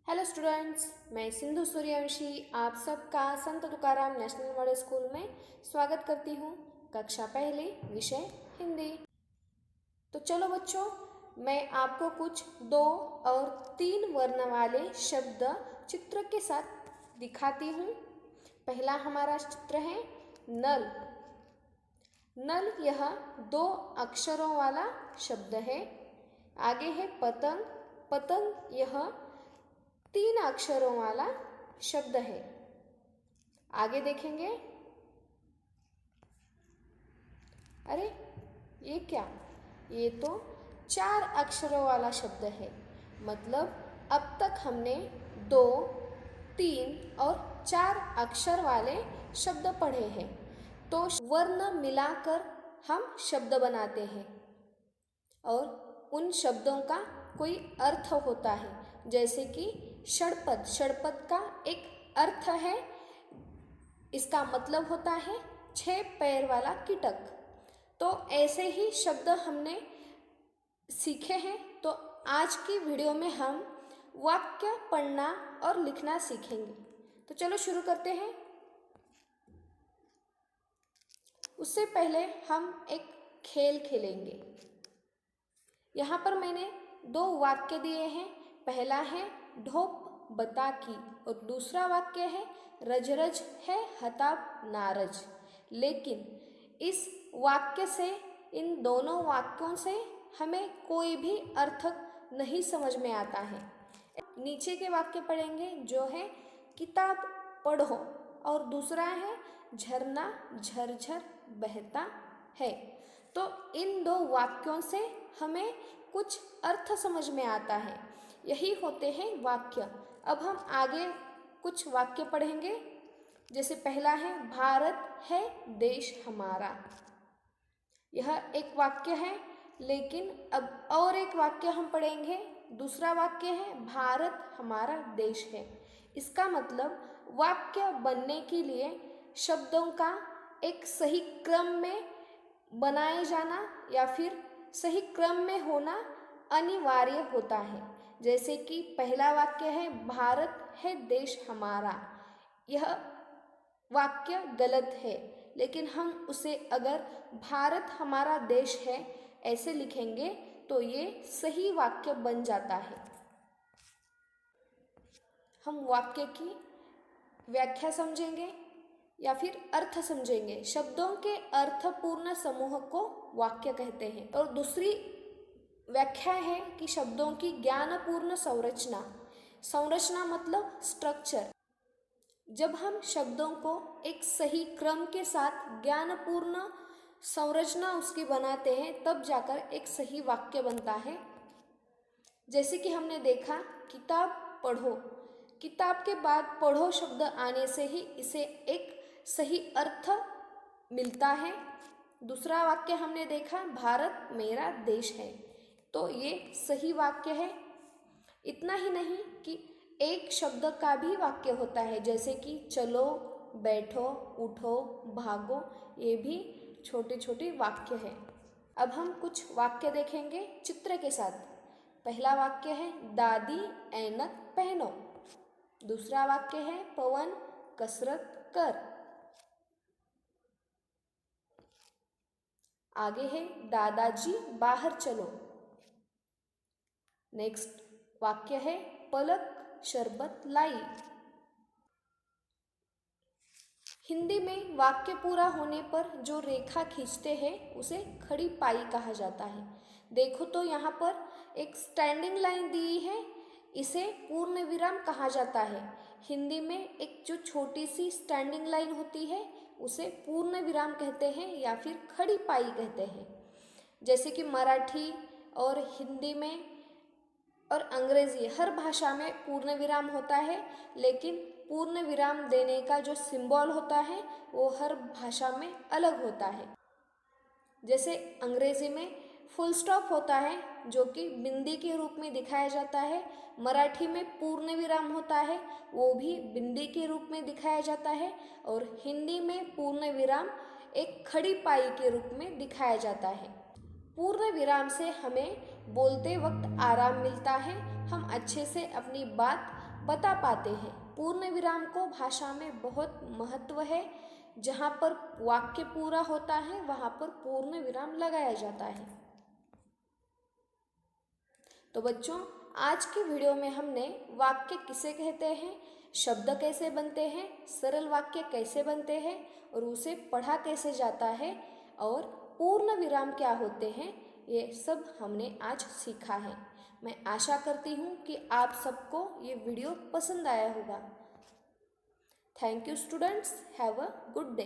Hello students, मैं सिंधु सूर्यवंशी आप सबका संत तुकाराम नेशनल मॉडल स्कूल में स्वागत करती हूँ। कक्षा पहली, विषय हिंदी। तो चलो बच्चों, मैं आपको कुछ 2 और 3 वर्ण वाले शब्द चित्र के साथ दिखाती हूँ। पहला हमारा चित्र है नल। नल यह 2 अक्षरों वाला शब्द है। आगे है पतंग। पतंग यह 3 अक्षरों वाला शब्द है। आगे देखेंगे। अरे ये क्या, ये तो 4 अक्षरों वाला शब्द है। मतलब अब तक हमने 2, 3 और 4 अक्षर वाले शब्द पढ़े हैं। तो वर्ण मिलाकर हम शब्द बनाते हैं और उन शब्दों का कोई अर्थ होता है। जैसे कि षड़पद। षड़पद का एक अर्थ है, इसका मतलब होता है 6 पैर वाला कीटक। तो ऐसे ही शब्द हमने सीखे हैं। तो आज की वीडियो में हम वाक्य पढ़ना और लिखना सीखेंगे। तो चलो शुरू करते हैं। उससे पहले हम एक खेल खेलेंगे। यहाँ पर मैंने 2 वाक्य दिए हैं। पहला है ढोप बता की और दूसरा वाक्य है रज रज है हताब नारज। लेकिन इस वाक्य से, इन दोनों वाक्यों से हमें कोई भी अर्थ नहीं समझ में आता है। नीचे के वाक्य पढ़ेंगे जो है किताब पढ़ो और दूसरा है झरना झरझर बहता है। तो इन 2 वाक्यों से हमें कुछ अर्थ समझ में आता है। यही होते हैं वाक्य। अब हम आगे कुछ वाक्य पढ़ेंगे। जैसे पहला है भारत है देश हमारा। यह एक वाक्य है। लेकिन अब और एक वाक्य हम पढ़ेंगे। दूसरा वाक्य है भारत हमारा देश है। इसका मतलब वाक्य बनने के लिए शब्दों का एक सही क्रम में बनाए जाना या फिर सही क्रम में होना अनिवार्य होता है। जैसे कि पहला वाक्य है भारत है देश हमारा। यह वाक्य गलत है, लेकिन हम उसे अगर भारत हमारा देश है ऐसे लिखेंगे तो ये सही वाक्य बन जाता है। हम वाक्य की व्याख्या समझेंगे या फिर अर्थ समझेंगे। शब्दों के अर्थपूर्ण समूह को वाक्य कहते हैं। और दूसरी व्याख्या है कि शब्दों की ज्ञानपूर्ण संरचना। संरचना मतलब स्ट्रक्चर। जब हम शब्दों को एक सही क्रम के साथ ज्ञानपूर्ण संरचना उसकी बनाते हैं तब जाकर एक सही वाक्य बनता है। जैसे कि हमने देखा किताब पढ़ो। किताब के बाद पढ़ो शब्द आने से ही इसे एक सही अर्थ मिलता है। दूसरा वाक्य हमने देखा भारत मेरा देश है, तो ये सही वाक्य है। इतना ही नहीं कि एक शब्द का भी वाक्य होता है। जैसे कि चलो, बैठो, उठो, भागो, ये भी छोटे छोटे वाक्य हैं। अब हम कुछ वाक्य देखेंगे चित्र के साथ। पहला वाक्य है दादी ऐनक पहनो। दूसरा वाक्य है पवन कसरत कर। आगे है दादाजी बाहर चलो। नेक्स्ट वाक्य है पलक शरबत लाई। हिंदी में वाक्य पूरा होने पर जो रेखा खींचते हैं उसे खड़ी पाई कहा जाता है। देखो तो यहाँ पर एक स्टैंडिंग लाइन दी है, इसे पूर्ण विराम कहा जाता है। हिंदी में एक जो छोटी सी स्टैंडिंग लाइन होती है उसे पूर्ण विराम कहते हैं या फिर खड़ी पाई कहते हैं। जैसे कि मराठी और हिंदी में और अंग्रेजी हर भाषा में पूर्ण विराम होता है, लेकिन पूर्ण विराम देने का जो सिंबल होता है वो हर भाषा में अलग होता है। जैसे अंग्रेजी में फुल स्टॉप होता है जो कि बिंदी के रूप में दिखाया जाता है। मराठी में पूर्ण विराम होता है, वो भी बिंदी के रूप में दिखाया जाता है। और हिंदी में पूर्ण विराम एक खड़ी पाई के रूप में दिखाया जाता है। पूर्ण विराम से हमें बोलते वक्त आराम मिलता है। हम अच्छे से अपनी बात बता पाते हैं। पूर्ण विराम को भाषा में बहुत महत्व है। जहाँ पर वाक्य पूरा होता है वहाँ पर पूर्ण विराम लगाया जाता है। तो बच्चों, आज की वीडियो में हमने वाक्य किसे कहते हैं, शब्द कैसे बनते हैं, सरल वाक्य कैसे बनते हैं और उसे पढ़ा कैसे जाता है और पूर्ण विराम क्या होते हैं, ये सब हमने आज सीखा है। मैं आशा करती हूँ कि आप सबको ये वीडियो पसंद आया होगा। Thank you students, have a good day.